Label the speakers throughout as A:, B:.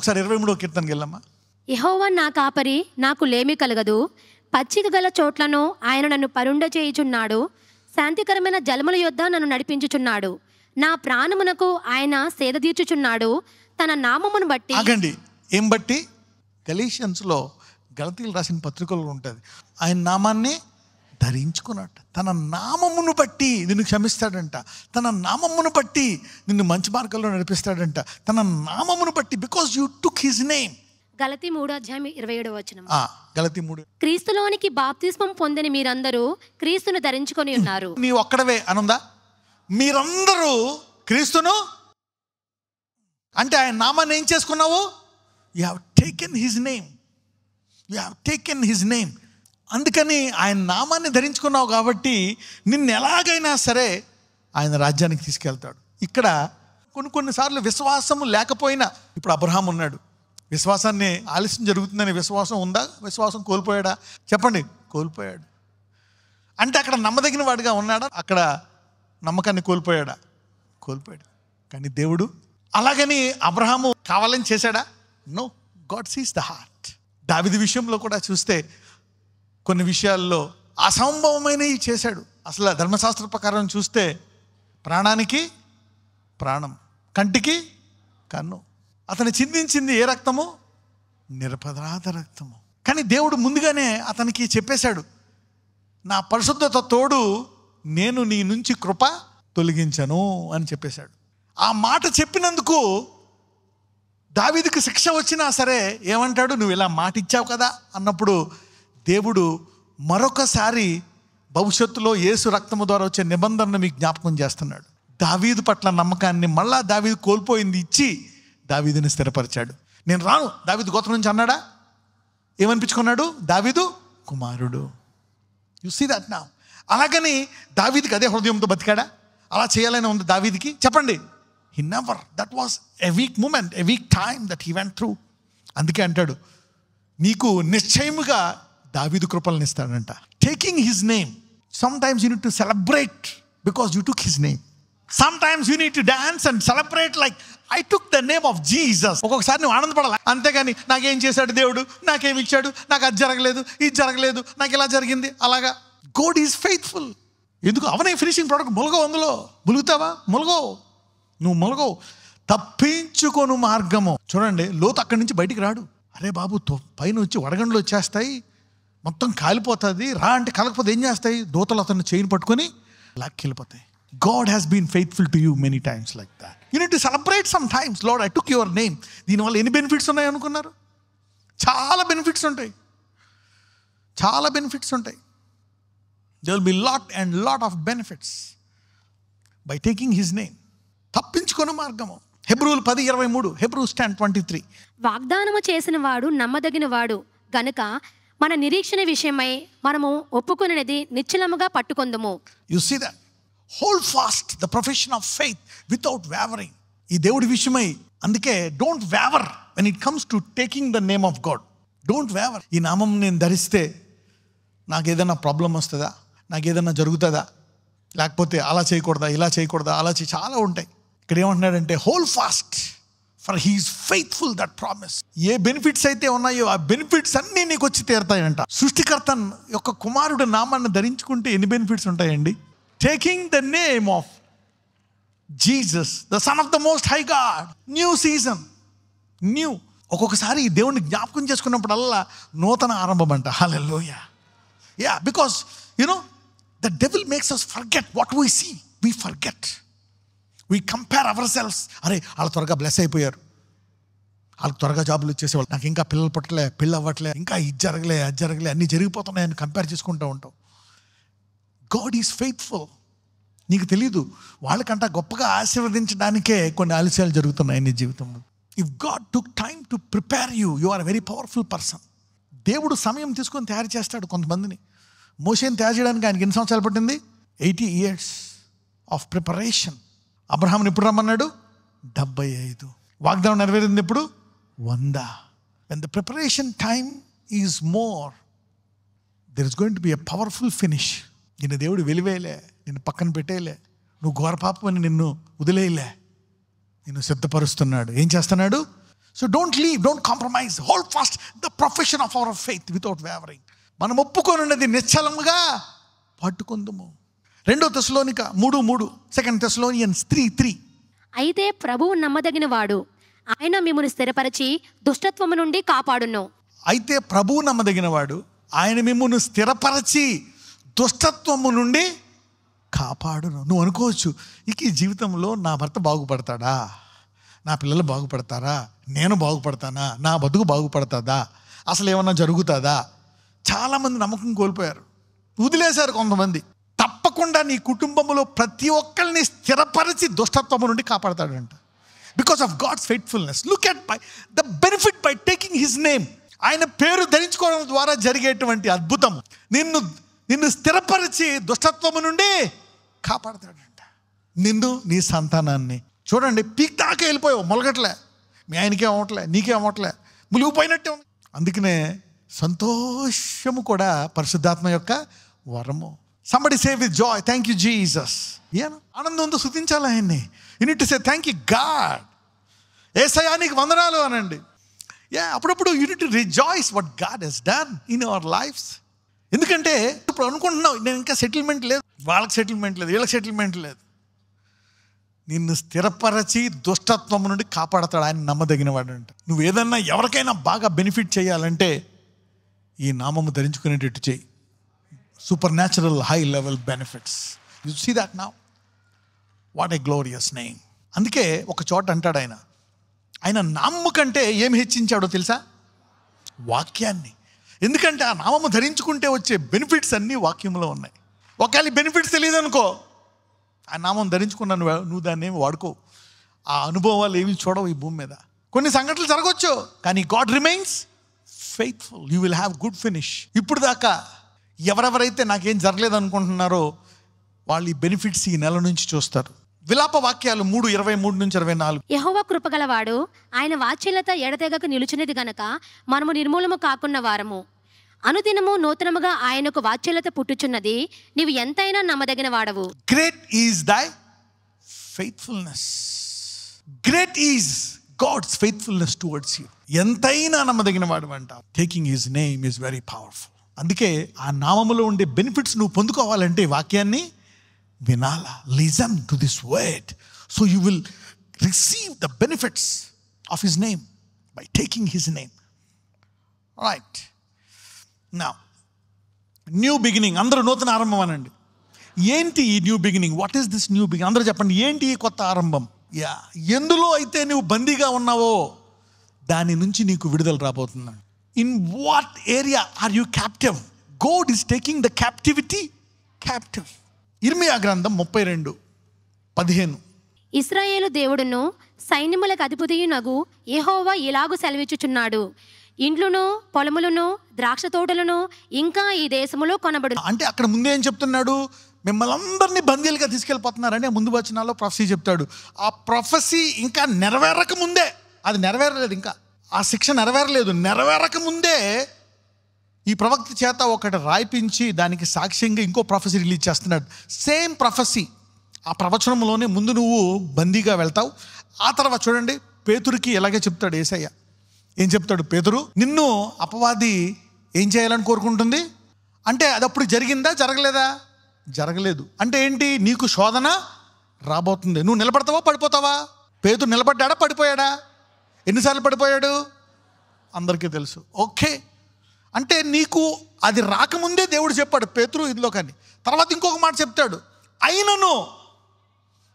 A: ఒకసారి 23వ కీర్తనకి వెళ్ళమ్మా.
B: యెహోవా నా కాపరి, నాకు లేమి కలగదు. పచ్చిక గల చోట్లను ఆయన నన్ను పరుండ చేయుచున్నాడు. శాంతికరమైన జలముల యొద్ద నన్ను నడిపించుచున్నాడు. నా ప్రాణమునకు ఆయన సేద తీర్చుచున్నాడు. తన నామమును బట్టి.
A: ఆగండి, ఏం బట్టి? గలీషియన్స్లో, గలతీలు రాసిన పత్రికల్లో ఉంటుంది, ఆయన నామాన్ని ధరించుకున్నట్ట. తన నామమును బట్టి నిన్ను క్షమిస్తాడంట. తన నామమును బట్టి నిన్ను మంచి మార్గంలో నడిపిస్తాడంట. తన నామమును బట్టి, because you took his name.
B: గలతీ 3:27
A: గలతీ 3.
B: క్రీస్తులోనికి బాప్తిస్మం పొందిన మీరందరూ క్రీస్తును ధరించుకొని ఉన్నారు.
A: నీ ఒక్కడవే అనుందా? మీరందరూ క్రీస్తును అంటే ఆయన నామాన్ని ఏం చేసుకున్నావు? You have taken his name. You have taken his name. అందుకని ఆయన నామాన్ని ధరించుకున్నావు కాబట్టి నిన్ను ఎలాగైనా సరే ఆయన రాజ్యానికి తీసుకెళ్తాడు. ఇక్కడ కొన్నిసార్లు విశ్వాసము లేకపోయినా, ఇప్పుడు అబ్రహాం ఉన్నాడు, విశ్వాసాన్ని ఆలస్యం జరుగుతుందని విశ్వాసం ఉందా? విశ్వాసం కోల్పోయాడా? చెప్పండి. కోల్పోయాడు. అంటే అక్కడ నమ్మదగిన వాడిగా ఉన్నాడా? అక్కడ నమ్మకాన్ని కోల్పోయాడా? కోల్పోయాడు. కానీ దేవుడు అలాగని అబ్రహాము కావాలని చేశాడా? No, God sees the heart. దావీదు విషయంలో కూడా చూస్తే కొన్ని విషయాల్లో అసంభవమైనవి చేశాడు. అసలు ధర్మశాస్త్ర ప్రకారం చూస్తే ప్రాణానికి ప్రాణం, కంటికి కన్ను. అతను చిందించింది ఏ రక్తము? నిరపరాధ రక్తము. కానీ దేవుడు ముందుగానే అతనికి చెప్పేశాడు, నా పరిశుద్ధత తోడు నేను నీ నుంచి కృప తొలగించను అని చెప్పేశాడు. ఆ మాట చెప్పినందుకు దావీదుకు శిక్ష వచ్చినా సరే ఏమంటాడు? నువ్వు ఇలా మాట ఇచ్చావు కదా అన్నప్పుడు దేవుడు మరొకసారి భవిష్యత్తులో యేసు రక్తము ద్వారా వచ్చే నిబంధనను మీకు జ్ఞాపకం చేస్తున్నాడు. దావీదు పట్ల నమ్మకాన్ని మళ్ళా దావీదు కోల్పోయింది ఇచ్చి దావీదుని స్థిరపరిచాడు. నేను రాను దావీదు గోత్రం నుంచి అన్నాడా? ఏమనిపించుకున్నాడు? దావీదు కుమారుడు. You see that now. అలాగని దావీదుకి అదే హృదయంతో బతికాడా? అలా చేయాలని ఉంది దావీదుకి? చెప్పండి. He never. That was a weak moment, a weak time that he went through. అందుకే అంటాడు, నీకు నిశ్చయముగా దావీదు కృపలను ఇస్తాడంట. Taking his name. Sometimes you need to celebrate because you took his name. Sometimes you need to dance and celebrate like I took the name of Jesus. ఒక్కొక్కసారి నువ్వు ఆనందపడాలి. అంతేగాని నాకేం చేశాడు దేవుడు, నాకేమి ఇచ్చాడు, నాకు అది జరగలేదు, ఇది జరగలేదు, నాకు ఇలా జరిగింది, అలాగా. God is faithful. ఎందుకు? అవనే ఫినిషింగ్ ప్రోడక్ట్. ములగవు, అందులో ములుగుతావా? ములగవు. నువ్వు ములగవు. తప్పించుకొను మార్గము. చూడండి, లోతు అక్కడి నుంచి బయటికి రాడు. అరే బాబు, పైన వచ్చి వడగండ్లు వచ్చేస్తాయి, మొత్తం కాలిపోతుంది, రా అంటే కలకపోతే ఏం చేస్తాయి? దూతలు అతన్ని చైన్ పట్టుకొని లాక్కెళ్ళిపోతాయి. God has been faithful to you many times like that. You need to celebrate sometimes. Lord, I took your name. దీనివల్ల ఎన్ని బెనిఫిట్స్ ఉన్నాయి అనుకున్నారు? చాలా బెనిఫిట్స్ ఉంటాయి. చాలా బెనిఫిట్స్ ఉంటాయి. There will be lot of benefits by taking his name. తప్పించుకొను మార్గము. హెబ్రూలు 10:23. Hebrews 10:23.
B: వాగ్దానము చేసిన వాడు నమ్మదగిన వాడు గనుక మన నిరీక్షణ విషయమై మనము ఒప్పుకొనినది నిశ్చలముగా పట్టుకొందుము.
A: You see that? Hold fast the profession of faith without wavering. ఈ దేవుడి విషయమై అందుకే don't waiver when it comes to taking the name of God. Don't waiver. ఈ నామం నేను ధరిస్తే నాకు ఏదైనా ప్రాబ్లం వస్తుందా, నాకు ఏదైనా జరుగుతుందా, లేకపోతే అలా చేయకూడదా, ఇలా చేయకూడదా, అలా చాలా ఉంటాయి. ఇక్కడ ఏమంటున్నాడంటే hold fast for he is faithful that promise. A benefits అయితే ఉన్నాయో ఆ బెనిఫిట్స్ అన్నీ నీకు వచ్చి తీరుతాయంట. సృష్టికర్త యొక్క కుమారుడు నామాన్ని ధరించుకుంటే ఎన్ని బెనిఫిట్స్ ఉంటాయండి? Taking the name of Jesus, the Son of the Most High God. New season. New. ఒక్కొక్కసారి ఈ దేవుని జ్ఞాపకం చేసుకున్నప్పుడల్లా నూతన ఆరంభం అంట. Hallelujah. Yeah, because you know the devil makes us forget what we see. We forget. We compare ourselves. అరే వాళ్ళు త్వరగా బ్లెస్ అయిపోయారు, వాళ్ళకి త్వరగా జాబులు వచ్చేసేవాళ్ళు, నాకు ఇంకా పిల్లలు పుట్టలే, పెళ్ళి అవ్వట్లే, ఇంకా ఇది జరగలే, అది జరగలే, అన్నీ జరిగిపోతున్నాయని కంపేర్ చేసుకుంటూ ఉంటాం. God is faithful. నీకు తెలీదు, వాళ్ళకంట గొప్పగా ఆశీర్వదించడానికే కొన్ని ఆలస్యాలు జరుగుతున్నాయి నీ జీవితంలో. If God took time to prepare you, you are a very powerful person. దేవుడు సమయం తీసుకొని తయారు చేస్తాడు కొంతమందిని. మోషేని తయారు చేయడానికి ఆయనకి ఎన్ని సంవత్సరాలు పట్టింది? 80 years ఆఫ్ ప్రిపరేషన్. అబ్రహాంని ఎప్పుడు రమ్మన్నాడు? 75. వాగ్దానం నెరవేరింది ఎప్పుడు? 100. When the preparation time is more, there is going to be a powerful finish. నిన్ను దేవుడు వెలివేయలే, నిన్ను పక్కన పెట్టేయలే, నువ్వు ఘోర పాపమని నిన్ను వదిలేయలే, నిన్ను సిద్ధపరుస్తున్నాడు. ఏం చేస్తున్నాడు? So don't leave, don't compromise, hold fast the profession of our faith without wavering. మనం ఒప్పుకొనున్నది నిశ్చలముగా పట్టుకుందుము. 2 తెస్సలోనిక 3:3, 2 Thessalonians 3:3.
B: అయితే ప్రభువు నమ్మదగిన వాడు, ఆయన మిమ్మును స్థిరపరిచి దుష్టత్వము నుండి కాపాడును.
A: అయితే ప్రభువు నమ్మదగినవాడు, ఆయన మిమ్మును స్థిరపరచి దుష్టత్వము నుండి కాపాడును. నువ్వు అనుకోవచ్చు, ఇక ఈ జీవితంలో నా భర్త బాగుపడతాడా, నా పిల్లలు బాగుపడతారా, నేను బాగుపడతానా, నా బతుకు బాగుపడుతుందా, అసలు ఏమన్నా జరుగుతుందా? చాలామంది నమ్మకం కోల్పోయారు, వదిలేశారు కొంతమంది. తప్పకుండా నీ కుటుంబంలో ప్రతి ఒక్కరిని స్థిరపరిచి దుష్టత్వము నుండి కాపాడతాడంట. Because of God's faithfulness. Look at the benefit by taking his name. ఆయన పేరు ధరించుకోవడం ద్వారా జరిగేటువంటి అద్భుతం. నిన్ను స్థిరపరిచి దుష్టత్వము నుండి కాపాడతాడంట. నిన్ను, నీ సంతానాన్ని. చూడండి, పీక్ దాకా వెళ్ళిపోయావు, మొలగట్లే, మీ ఆయనకే అవ్వట్లే, నీకే అవ్వట్లే, ములిగిపోయినట్టే ఉంది. అందుకనే సంతోషము కూడా పరిశుద్ధాత్మ యొక్క వరము. Somebody say with joy, thank you Jesus. ఆనందంతో స్తుతించాలి ఆయన్ని. You need to say thank you God. యేసయ్యా నీకు వందనాలు అనండి. అప్పుడప్పుడు you need to rejoice what God has done in our lives. ఎందుకంటే ఇప్పుడు అనుకుంటున్నావు, నేను ఇంకా సెటిల్మెంట్ లేదు, వాళ్ళకి సెటిల్మెంట్ లేదు, వీళ్ళకి సెటిల్మెంట్ లేదు. నిన్ను స్థిరపరచి దుష్టత్వం నుండి కాపాడతాడు. ఆయన నమ్మదగిన వాడు అంట. నువ్వు ఏదన్నా ఎవరికైనా బాగా బెనిఫిట్ చేయాలంటే ఈ నామము ధరించుకునేటట్టు చేయి. Supernatural high level benefits. You see that now? What a glorious name. అందుకే ఒక చోట అంటాడు ఆయన నామము కంటే ఏమి హెచ్చించాడో తెలుసా? వాక్యాన్ని. ఎందుకంటే ఆ నామము ధరించుకుంటే వచ్చే బెనిఫిట్స్ అన్నీ వాక్యంలో ఉన్నాయి. ఒకవేళ బెనిఫిట్స్ తెలియదు అనుకో, ఆ నామం ధరించుకున్నా నువ్వు దాన్ని ఏమి వాడుకో, ఆ అనుభవాలు ఏమి చూడవు ఈ భూమి మీద. కొన్ని సంఘటనలు జరగవచ్చు, కానీ God remains faithful. You will have good finish. ఇప్పుడు దాకా ఎవరెవరైతే నాకేం జరగలేదు అనుకుంటున్నారో వాళ్ళు ఈ బెనిఫిట్స్ ఈ నెల నుంచి చూస్తారు. విలాప వాక్యాలు 3:23-24.
B: యెహోవా కృపగలవాడు, ఆయన వాత్సల్యత ఎడతెగక నిలుచునేది గనక మనము నిర్మూలము కాకున్న వారము. అనుదినము నూతనముగా ఆయనకు వాత్సల్యత పుట్టుచున్నది, నీవు ఎంతైనా నమ్మదగిన వాడవు.
A: Great is thy faithfulness. Great is God's faithfulness towards you. ఎంతైనా నమ్మదగిన వాడు అంట. Taking his name is very powerful. అందుకే ఆ నామములో ఉండే బెనిఫిట్స్ నువ్వు పొందుకోవాలంటే వాక్యాన్ని వినాలా. Listen to this word so you will receive the benefits of his name by taking his name. Right now new beginning. అందరూ నూతన ఆరంభం అనండి. ఏంటి ఈ new beginning? What is this new beginning? అందరూ చెప్పండి, ఏంటి ఈ కొత్త ఆరంభం? ఎందులో అయితే నువ్వు బందీగా ఉన్నావో దాని నుంచి నీకు విడుదల రాబోతుందండి. In what area are you captive? God is taking the captivity captive. ఇర్మియా గ్రంథం 32:15.
B: ఇశ్రాయేలు దేవుడును సైన్యములకు అధిపతియునగు యెహోవా ఇలాగు సెలవిచ్చుచున్నాడు, ఇండ్లును పొలములను ద్రాక్ష తోటలను ఇంకా ఈ దేశములో కొనబడు. అంటే
A: అక్కడ ముందే ఏం చెప్తున్నాడు? మిమ్మల్ని అందరినీ బందీలుగా తీసుకెళ్ళిపోతున్నారని ముందు వచనాల్లో ప్రొఫెసీ చెప్తాడు. ఆ ప్రొఫెసీ ఇంకా నెరవేరక ముందే, అది నెరవేరలేదు, ఇంకా ఆ శిక్ష నెరవేరలేదు, నెరవేరక ముందే ఈ ప్రవక్త చేత ఒకటి రాయిపించి దానికి సాక్ష్యంగా ఇంకో ప్రొఫెసీ రిలీజ్ చేస్తున్నాడు. సేమ్ ప్రొఫెసీ. ఆ ప్రవచనంలోనే ముందు నువ్వు బందీగా వెళ్తావు. ఆ తర్వాత చూడండి, పేతురుకి ఇలాగే చెప్తాడు యేసయ్య. ఏం చెప్తాడు? పేతురు, నిన్ను అపవాది ఏం చేయాలని కోరుకుంటుంది అంటే అది అప్పుడు జరిగిందా, జరగలేదా? జరగలేదు. అంటే ఏంటి? నీకు శోధన రాబోతుంది. నువ్వు నిలబడతావా పడిపోతావా? పేతురు నిలబడ్డాడా పడిపోయాడా? ఎన్నిసార్లు పడిపోయాడు అందరికీ తెలుసు. ఓకే, అంటే నీకు అది రాకముందే దేవుడు చెప్పాడు పేతురు ఇందులో. కానీ తర్వాత ఇంకొక మాట చెప్తాడు, అయినను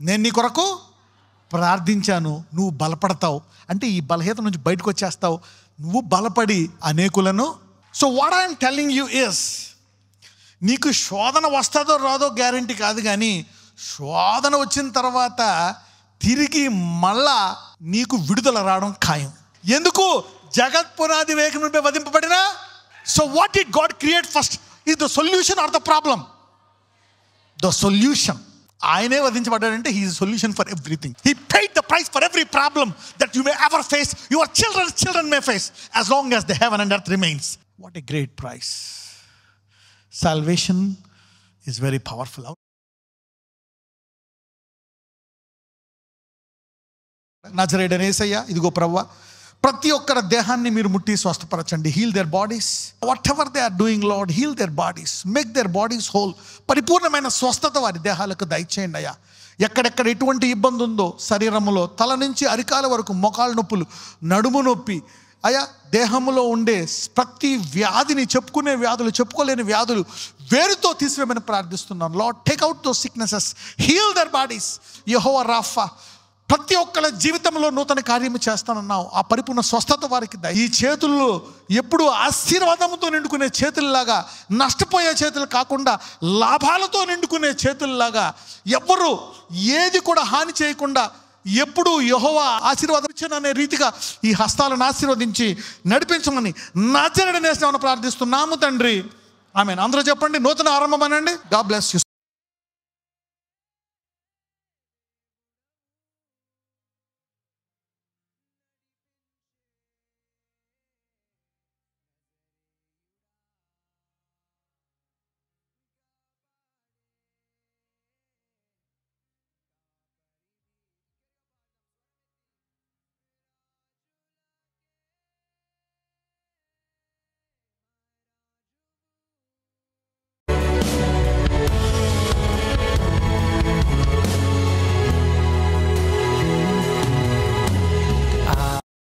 A: నేను నీ కొరకు ప్రార్థించాను, నువ్వు బలపడతావు. అంటే ఈ బలహీనత నుంచి బయటకు వచ్చేస్తావు, నువ్వు బలపడి అనేకులను. So what I'm telling you is, నీకు శోధన వస్తుందో రాదో గ్యారంటీ కాదు, కానీ శోధన వచ్చిన తర్వాత తిరిగి మళ్ళా నీకు విడుదల రావడం ఖాయం. ఎందుకు? జగత్ పునాది వేగంపై వధింపబడిన. So what did God create first? Is the solution or the problem? The solution. ఆయనే వధించబడ్డాడంటే he is solution for everything. He paid the price for every problem that you may ever face, your children may face, as long as the heaven and earth remains. What a great price. Salvation is very powerful. నజరేయుడైన యేసయ్య, ఇదిగో ప్రభువా ప్రతి ఒక్కరి దేహాన్ని మీరు ముట్టి స్వస్థపరచండి. Heal their bodies, whatever they are doing lord, heal their bodies, make their bodies whole. పరిపూర్ణమైన స్వస్థత వారి దేహాలకు దయచేయండి అయ్యా. ఎక్కడెక్కడ ఎటువంటి ఇబ్బంది ఉందో శరీరంలో, తల నుంచి అరికాల వరకు, మోకాళ్ళ నొప్పులు, నడుము నొప్పి, అయ్యా దేహంలో ఉండే ప్రతి వ్యాధిని, చెప్పుకునే వ్యాధులు, చెప్పుకోలేని వ్యాధులు వేరుతో తీసివేయమని ప్రార్థిస్తున్నాను. Lord, take out those sicknesses, heal their bodies. యెహోవా రాఫా, ప్రతి ఒక్కళ్ళ జీవితంలో నూతన కార్యము చేస్తానన్నావు. ఆ పరిపూర్ణ స్వస్థత వారికి ఈ చేతుల్లో ఎప్పుడు ఆశీర్వాదంతో నిండుకునే చేతుల్లాగా, నష్టపోయే చేతులు కాకుండా లాభాలతో నిండుకునే చేతుల్లాగా, ఎవ్వరూ ఏది కూడా హాని చేయకుండా ఎప్పుడు యెహోవా ఆశీర్వాదం అనే రీతిగా ఈ హస్తాలను ఆశీర్వదించి నడిపించమని నజరేయుడైన యేసునామమున ప్రార్థిస్తున్నాము తండ్రి. ఆమేన్. అందరూ చెప్పండి, నూతన ఆరంభం అనండి. God bless you.